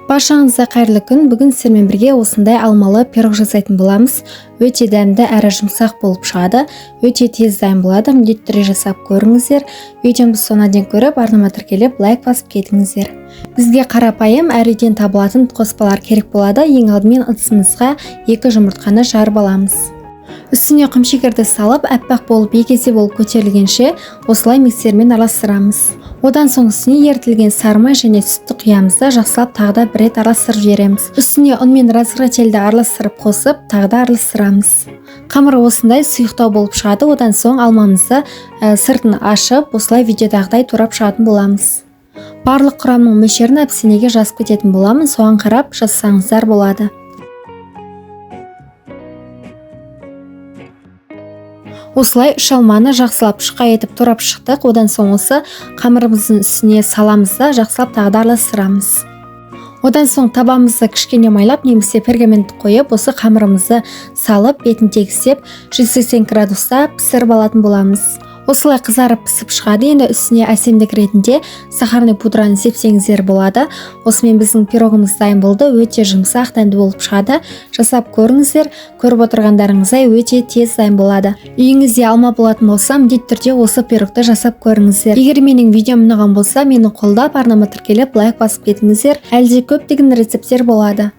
Баршаңызға қайырлы күн. Бүгін сіздермен бірге осындай алмалы пирог жасайтын боламыз. Өте дәмді әрі жұмсақ болып шығады. Өте тез дайын болады. Міндетті түрде жасап көріңіздер. Видеомды соңына дейін көріп, арнама тіркеліп, лайк басып кетіңіздер. Бізге қарапайым әрі үйден табылатын қоспалар керек болады. Ең алдымен ыдысымызға 2 жұмыртқаны жарып аламыз. Үстіне құмшекерді салып, аппақ болып екесе болып көтерілгенше осылай миксермен араластырамыз. Одан соң үстіне ерітілген сары май және сүтті құямыз да жақсылап тағы да бір рет араластырып жібереміз. Үстіне ұн мен разгрательді араластырып қосып, тағы да араластырамыз. Қамыры осындай сұйықтау болып шығады. Одан соң алмамызды сыртын ашып, осылай видеодағыдай турап шығатын боламыз. Барлық құрамның мөлшерін әпсенеге жазып кететін боламын. Соған қарап жазсаңыздар болады. Осылай 3 алманы жақсылап шұқа етіп турап шықтық. Одан соң осы қамырымыздың үстіне саламыз да жақсылап тағы да араластырамыз. Одан соң табамызды кішкене майлап немесе пергамент қойып, осы қамырымызды салып, бетін тегістеп 180 градуста пісіріп алатын боламыз. Осылай қызарып пісіп шығады. Енді үстіне әсемдік ретінде сахарный пудраны сепсеңіздер болады. Осымен біздің пирогымыз дайын болды. Өте жұмсақ, дәмді болып шығады. Жасап көріңіздер. Көріп отырғандарыңыздай өте тез дайын болады. Үйіңізде алма болатын болса, міндетті түрде осы пирогты жасап көріңіздер. Егер менің видеом ұнаған болса, мені қолдап, арнама тіркеліп, лайк басып кетіңіздер. Әлде көптеген рецепттер болады.